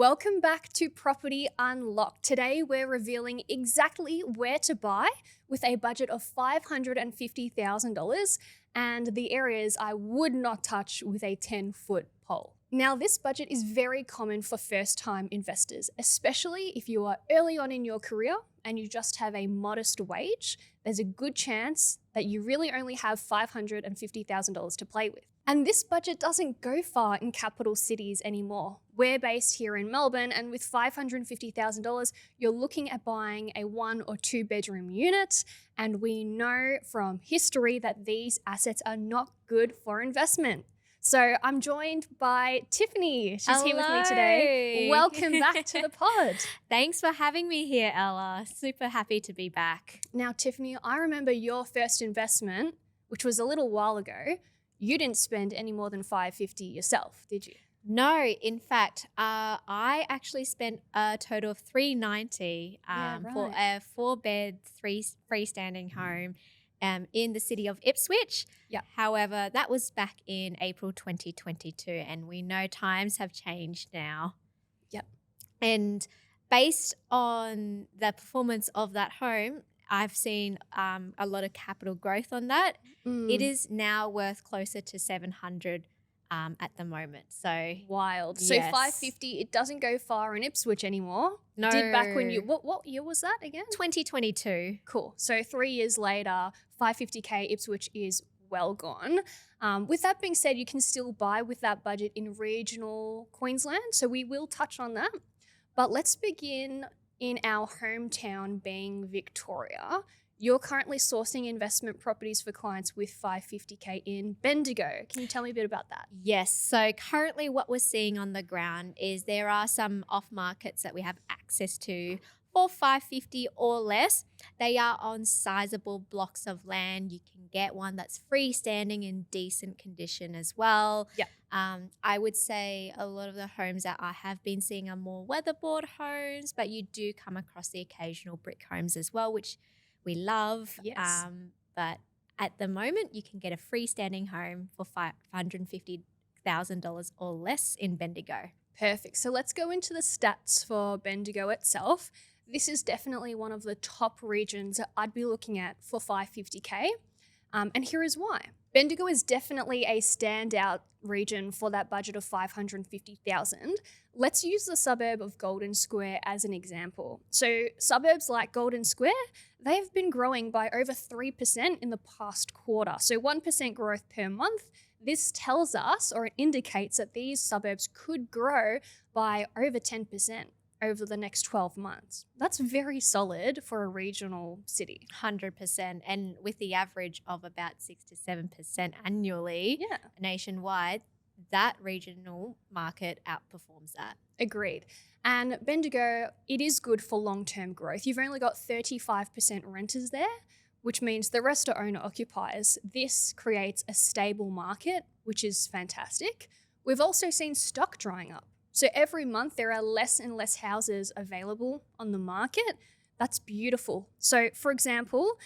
Welcome back to Property Unlocked. Today we're revealing exactly where to buy with a budget of $550,000 and the areas I would not touch with a 10-foot pole. Now, this budget is very common for first-time investors, especially if you are early on in your career and you just have a modest wage. There's a good chance that you really only have $550,000 to play with. And this budget doesn't go far in capital cities anymore. We're based here in Melbourne, and with $550,000, you're looking at buying a 1 or 2 bedroom unit. And we know from history that these assets are not good for investment. So I'm joined by Tiffany. She's here with me today. Welcome back to the pod. Thanks for having me here, Ella. Super happy to be back. Now, Tiffany, I remember your first investment, which was a little while ago. You didn't spend any more than $550 yourself, did you? No, in fact, I actually spent a total of $390 for a 4-bed, freestanding home in the city of Ipswich. Yeah. However, that was back in April 2022, and we know times have changed now. Yep. And based on the performance of that home, I've seen a lot of capital growth on that. It is now worth closer to $700 at the moment. So wild. Yes. So $550, it doesn't go far in Ipswich anymore. No. Did back when you, what year was that again? 2022. Cool. So 3 years later, $550K Ipswich is well gone. With that being said, you can still buy with that budget in regional Queensland. So we will touch on that. But let's begin in our hometown being Victoria. You're currently sourcing investment properties for clients with $550K in Bendigo. Can you tell me a bit about that? Yes. So currently what we're seeing on the ground is there are some off markets that we have access to for $550 or less. They are on sizable blocks of land. You can get one that's freestanding in decent condition as well. Yeah. I would say a lot of the homes that I have been seeing are more weatherboard homes, but you do come across the occasional brick homes as well, which we love. Yes. But at the moment, you can get a freestanding home for $550,000 or less in Bendigo. Perfect. So let's go into the stats for Bendigo itself. This is definitely one of the top regions that I'd be looking at for $550K. And here is why. Bendigo is definitely a standout region for that budget of $550,000. Let's use the suburb of Golden Square as an example. So suburbs like Golden Square, they've been growing by over 3% in the past quarter. So 1% growth per month. This tells us, or it indicates, that these suburbs could grow by over 10% over the next 12 months. That's very solid for a regional city. 100%. And with the average of about 6 to 7% annually nationwide, that regional market outperforms that. Agreed. And Bendigo, it is good for long-term growth. You've only got 35% renters there, which means the rest are owner-occupiers. This creates a stable market, which is fantastic. We've also seen stock drying up. So every month there are less and less houses available on the market. That's beautiful. So for example,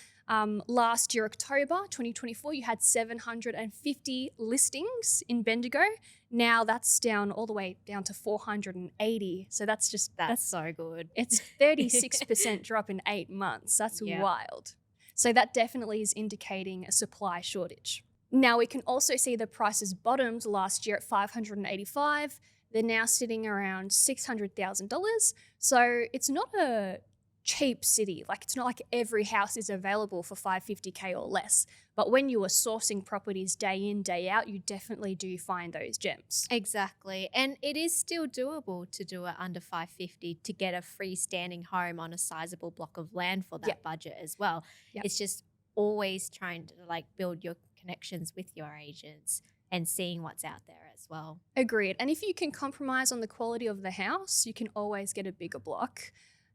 last year, October 2024, you had 750 listings in Bendigo. Now that's down all the way down to 480. So that's so good. It's 36% drop in 8 months. That's wild. So that definitely is indicating a supply shortage. Now we can also see the prices bottomed last year at $585. They're now sitting around $600,000. So it's not a cheap city. Like, it's not like every house is available for $550K or less. But when you are sourcing properties day in, day out, you definitely do find those gems. Exactly. And it is still doable to do it under $550 to get a freestanding home on a sizable block of land for that budget as well. Yep. It's just always trying to build your connections with your agents and seeing what's out there as well. Agreed. And if you can compromise on the quality of the house, you can always get a bigger block.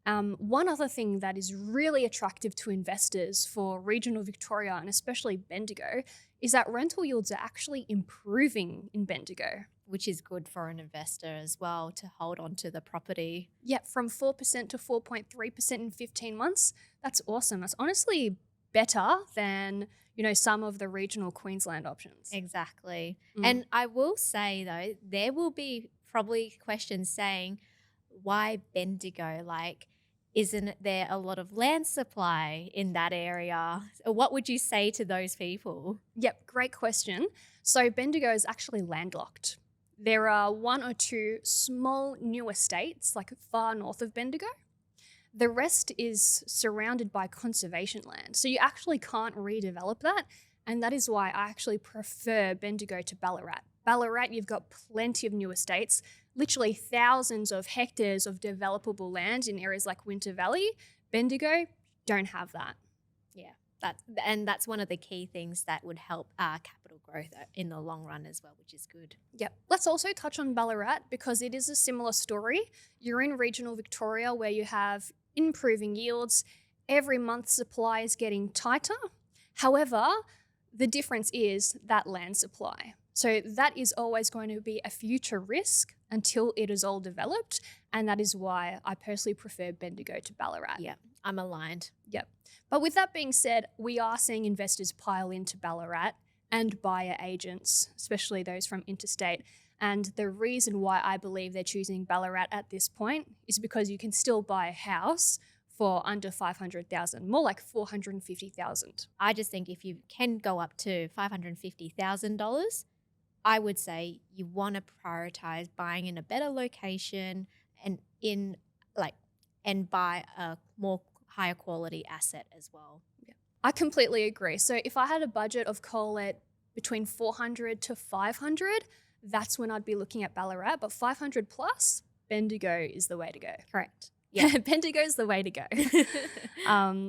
One other thing that is really attractive to investors for regional Victoria and especially Bendigo is that rental yields are actually improving in Bendigo. Which is good for an investor as well to hold on to the property. Yeah, from 4% to 4.3% in 15 months. That's awesome. That's honestly better than, some of the regional Queensland options. Exactly. And I will say, though, there will be probably questions saying, why Bendigo? Like, isn't there a lot of land supply in that area? What would you say to those people? Yep, great question. So Bendigo is actually landlocked. There are one or two small new estates, like far north of Bendigo. The rest is surrounded by conservation land. So you actually can't redevelop that. And that is why I actually prefer Bendigo to Ballarat. Ballarat, you've got plenty of new estates, literally thousands of hectares of developable land in areas like Winter Valley. Bendigo, don't have that. Yeah, that's one of the key things that would help capital growth in the long run as well, which is good. Yep. Let's also touch on Ballarat because it is a similar story. You're in regional Victoria where you have improving yields. Every month supply is getting tighter. However, the difference is that land supply. So that is always going to be a future risk until it is all developed. And that is why I personally prefer Bendigo to Ballarat. Yeah, I'm aligned. Yep. But with that being said, we are seeing investors pile into Ballarat and buyer agents, especially those from interstate. And the reason why I believe they're choosing Ballarat at this point is because you can still buy a house for under $500,000, more like $450,000. I just think if you can go up to $550,000, I would say you want to prioritize buying in a better location and and buy a more higher quality asset as well. Yeah. I completely agree. So if I had a budget of call it between 400 to 500, that's when I'd be looking at Ballarat. But 500 plus, Bendigo is the way to go. Correct. Yeah, Bendigo's the way to go.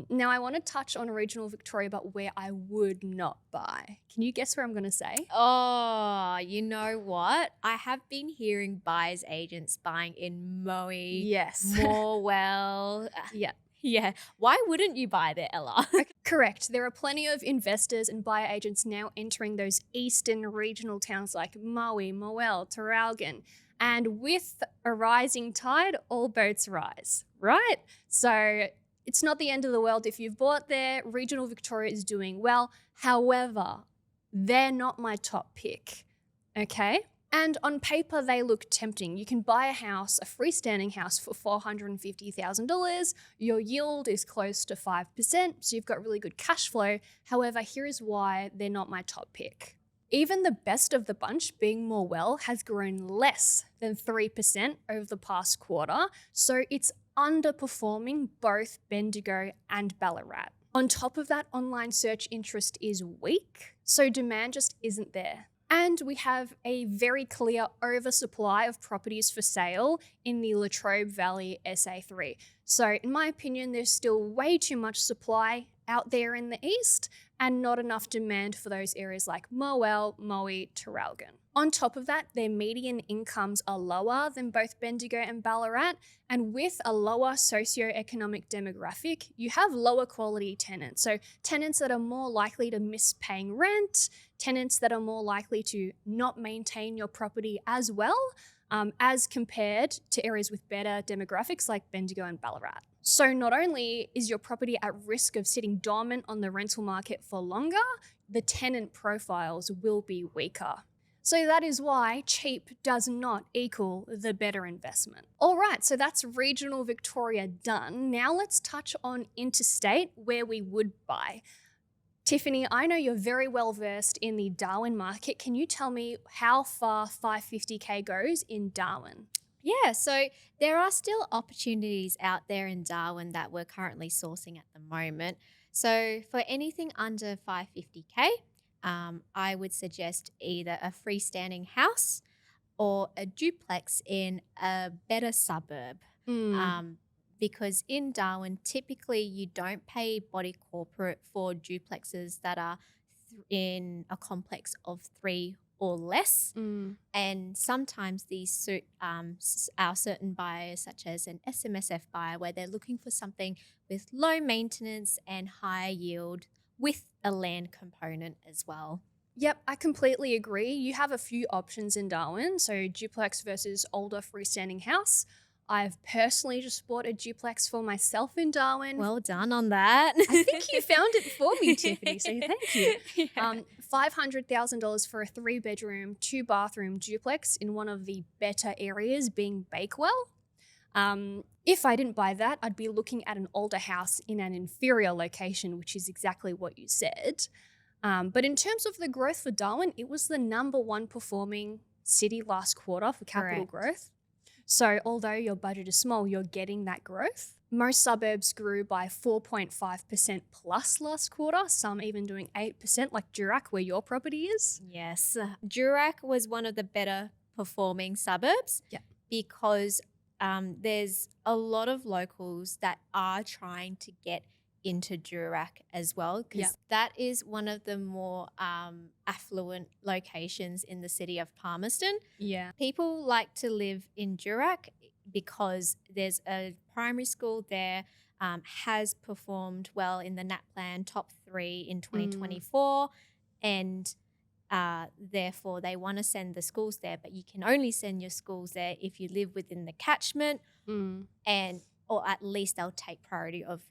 Now, I want to touch on regional Victoria, but where I would not buy. Can you guess where I'm going to say? Oh, you know what? I have been hearing buyers agents buying in Moe, Yes. Morwell. Yeah. Yeah. Why wouldn't you buy there, Ella? Correct. There are plenty of investors and buyer agents now entering those eastern regional towns like Moe, Morwell, Traralgon. And with a rising tide, all boats rise, right? So it's not the end of the world if you've bought there. Regional Victoria is doing well. However, they're not my top pick, okay? And on paper, they look tempting. You can buy a house, a freestanding house for $450,000. Your yield is close to 5%, so you've got really good cash flow. However, here is why they're not my top pick. Even the best of the bunch, being Morwell, has grown less than 3% over the past quarter, so it's underperforming both Bendigo and Ballarat. On top of that, online search interest is weak, so demand just isn't there. And we have a very clear oversupply of properties for sale in the Latrobe Valley SA3. So in my opinion, there's still way too much supply out there in the east and not enough demand for those areas like Morwell, Moe, Traralgon. On top of that, their median incomes are lower than both Bendigo and Ballarat, and with a lower socioeconomic demographic, you have lower quality tenants. So tenants that are more likely to miss paying rent, tenants that are more likely to not maintain your property as well, as compared to areas with better demographics like Bendigo and Ballarat. So not only is your property at risk of sitting dormant on the rental market for longer, the tenant profiles will be weaker. So that is why cheap does not equal the better investment. All right, so that's regional Victoria done. Now let's touch on interstate, where we would buy. Tiffany, I know you're very well versed in the Darwin market. Can you tell me how far 550K goes in Darwin? Yeah, so there are still opportunities out there in Darwin that we're currently sourcing at the moment. So for anything under 550K, I would suggest either a freestanding house or a duplex in a better suburb. Because in Darwin, typically you don't pay body corporate for duplexes that are in a complex of 3 or less. And sometimes these suit our certain buyers, such as an SMSF buyer, where they're looking for something with low maintenance and high yield with a land component as well. Yep, I completely agree. You have a few options in Darwin, so duplex versus older freestanding house. I've personally just bought a duplex for myself in Darwin. Well done on that. I think you found it for me, Tiffany, so thank you. Yeah. $500,000 for a 3-bedroom, 2-bathroom duplex in one of the better areas, being Bakewell. If I didn't buy that, I'd be looking at an older house in an inferior location, which is exactly what you said. But in terms of the growth for Darwin, it was the number one performing city last quarter for capital growth. So although your budget is small, you're getting that growth. Most suburbs grew by 4.5% plus last quarter, some even doing 8% like Durack, where your property is. Yes. Durack was one of the better performing suburbs because there's a lot of locals that are trying to get into Durack as well, because that is one of the more affluent locations in the city of Palmerston. Yeah. People like to live in Durack because there's a primary school there, has performed well in the NAPLAN top 3 in 2024, and therefore they want to send the schools there, but you can only send your schools there if you live within the catchment, and or at least they'll take priority of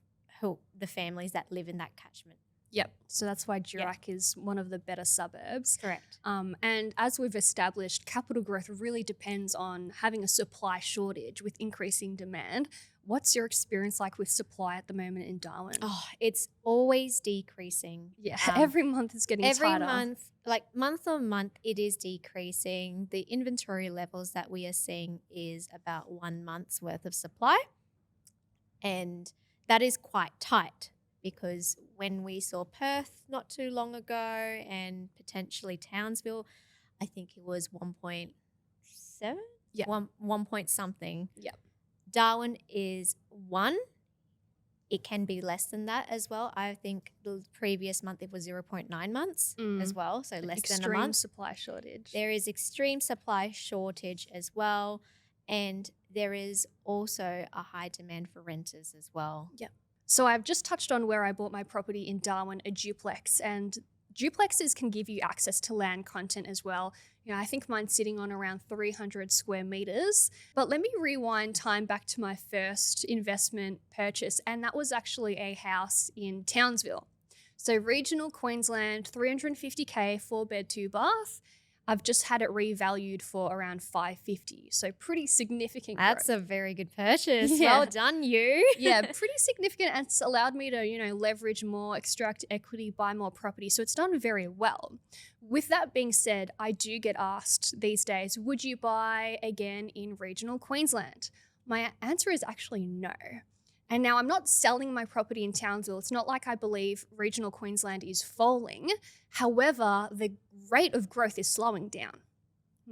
the families that live in that catchment. Yep. So that's why Durack is one of the better suburbs. Correct. And as we've established, capital growth really depends on having a supply shortage with increasing demand. What's your experience like with supply at the moment in Darwin? Oh, it's always decreasing. Yeah, every month is getting tighter. Every month, like month on month, it is decreasing. The inventory levels that we are seeing is about 1 month's worth of supply. And that is quite tight, because when we saw Perth not too long ago and potentially Townsville, I think it was 1.7? Yeah. 1 point something. Yeah. Darwin is 1. It can be less than that as well. I think the previous month it was 0.9 months as well, so less than a month. Extreme supply shortage. There is extreme supply shortage as well, and there is also a high demand for renters as well. Yeah. So I've just touched on where I bought my property in Darwin, a duplex, and duplexes can give you access to land content as well. You know, I think mine's sitting on around 300 square meters. But let me rewind time back to my first investment purchase, and that was actually a house in Townsville. So regional Queensland, 350K, 4-bed, 2-bath. I've just had it revalued for around $550. So pretty significant growth. That's a very good purchase. Yeah. Well done, you. Yeah, pretty significant, and it's allowed me to, leverage more, extract equity, buy more property. So it's done very well. With that being said, I do get asked these days, would you buy again in regional Queensland? My answer is actually no. And now I'm not selling my property in Townsville. It's not like I believe regional Queensland is falling. However, the rate of growth is slowing down.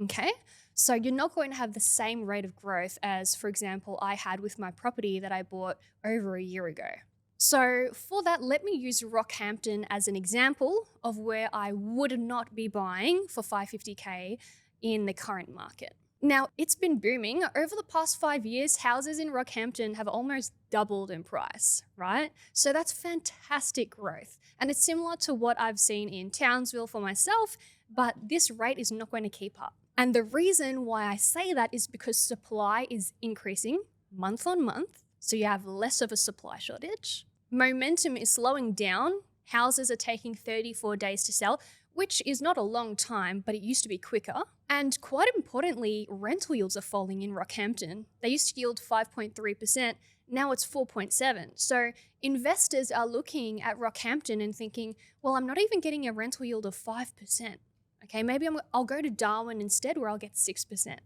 Okay? So you're not going to have the same rate of growth as, for example, I had with my property that I bought over a year ago. So for that, let me use Rockhampton as an example of where I would not be buying for $550K in the current market. Now, it's been booming. Over the past 5 years, houses in Rockhampton have almost doubled in price, right? So that's fantastic growth. And it's similar to what I've seen in Townsville for myself, but this rate is not going to keep up. And the reason why I say that is because supply is increasing month on month, so you have less of a supply shortage. Momentum is slowing down. Houses are taking 34 days to sell, which is not a long time, but it used to be quicker. And quite importantly, rental yields are falling in Rockhampton. They used to yield 5.3%, now it's 4.7%. So investors are looking at Rockhampton and thinking, well, I'm not even getting a rental yield of 5%. Okay, maybe I'll go to Darwin instead, where I'll get 6%.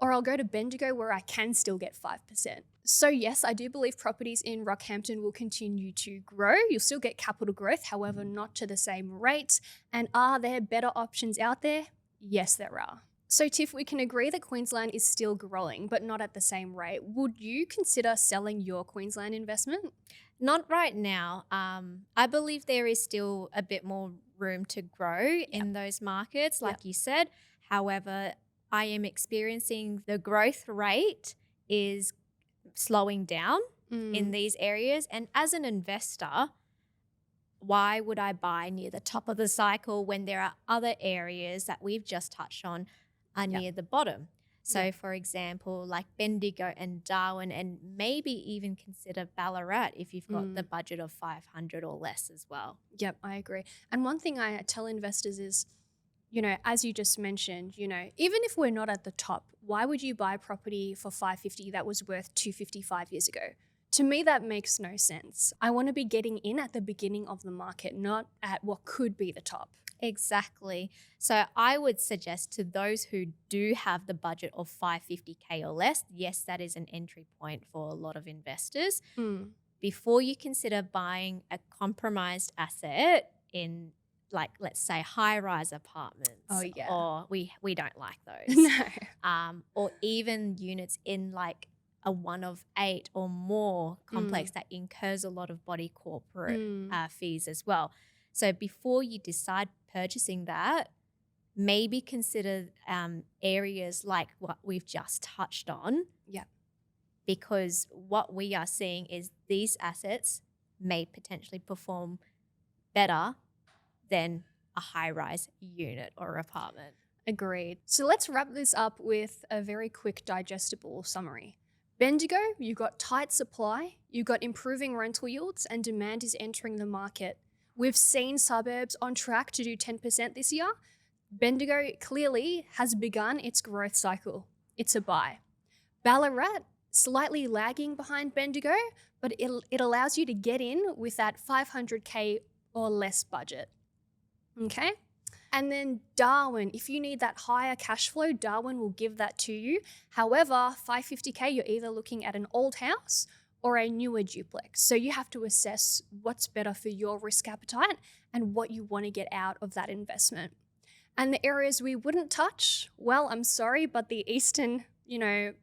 Or I'll go to Bendigo, where I can still get 5%. So yes, I do believe properties in Rockhampton will continue to grow. You'll still get capital growth, however, not to the same rate. And are there better options out there? Yes, there are. So Tiff, we can agree that Queensland is still growing, but not at the same rate. Would you consider selling your Queensland investment? Not right now. I believe there is still a bit more room to grow in those markets, like you said. However, I am experiencing the growth rate is slowing down in these areas. And as an investor, why would I buy near the top of the cycle when there are other areas that we've just touched on are near the bottom? So, for example, like Bendigo and Darwin, and maybe even consider Ballarat if you've got the budget of 500 or less as well. Yep, I agree. And one thing I tell investors is, as you just mentioned, even if we're not at the top, why would you buy property for 550 that was worth 255 years ago? To me, that makes no sense. I want to be getting in at the beginning of the market, not at what could be the top. Exactly. So I would suggest to those who do have the budget of 550K or less, yes, that is an entry point for a lot of investors. Before you consider buying a compromised asset in, like, let's say high-rise apartments. Oh, yeah. Or we don't like those. No. Or even units in like a 1 of 8 or more complex that incurs a lot of body corporate fees as well. So before you decide purchasing that, maybe consider areas like what we've just touched on. Yeah. Because what we are seeing is these assets may potentially perform better than a high-rise unit or apartment. Agreed. So let's wrap this up with a very quick digestible summary. Bendigo, you've got tight supply, you've got improving rental yields, and demand is entering the market. We've seen suburbs on track to do 10% this year. Bendigo clearly has begun its growth cycle. It's a buy. Ballarat, slightly lagging behind Bendigo, but it allows you to get in with that 500K or less budget. Okay? And then Darwin, if you need that higher cash flow, Darwin will give that to you. However, 550K, you're either looking at an old house or a newer duplex. So you have to assess what's better for your risk appetite and what you want to get out of that investment. And the areas we wouldn't touch, well, I'm sorry, but the eastern,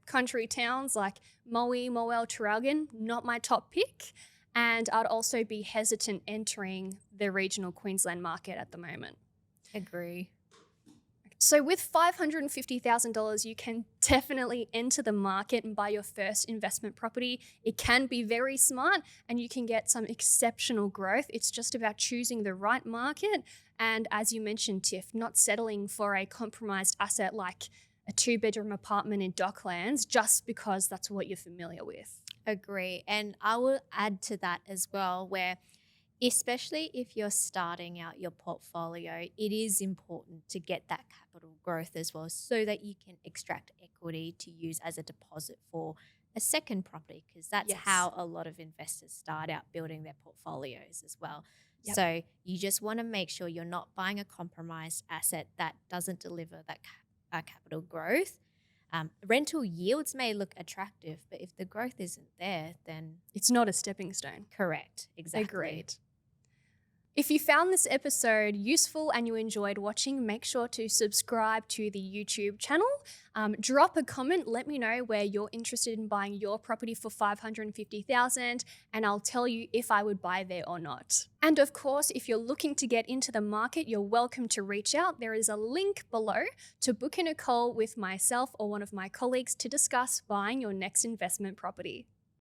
country towns like Moe, Morwell, Traralgon, not my top pick. And I'd also be hesitant entering the regional Queensland market at the moment. Agree. So with $550,000, you can definitely enter the market and buy your first investment property. It can be very smart and you can get some exceptional growth. It's just about choosing the right market. And as you mentioned, Tiff, not settling for a compromised asset like a 2-bedroom apartment in Docklands just because that's what you're familiar with. Agree. And I will add to that as well, where especially if you're starting out your portfolio, it is important to get that capital growth as well so that you can extract equity to use as a deposit for a second property, because that's how a lot of investors start out building their portfolios as well. Yep. So you just want to make sure you're not buying a compromised asset that doesn't deliver that capital growth. Rental yields may look attractive, but if the growth isn't there, then it's not a stepping stone. Correct. Exactly. Agreed. If you found this episode useful and you enjoyed watching, make sure to subscribe to the YouTube channel. Drop a comment, let me know where you're interested in buying your property for $550,000, and I'll tell you if I would buy there or not. And of course, if you're looking to get into the market, you're welcome to reach out. There is a link below to book in a call with myself or one of my colleagues to discuss buying your next investment property.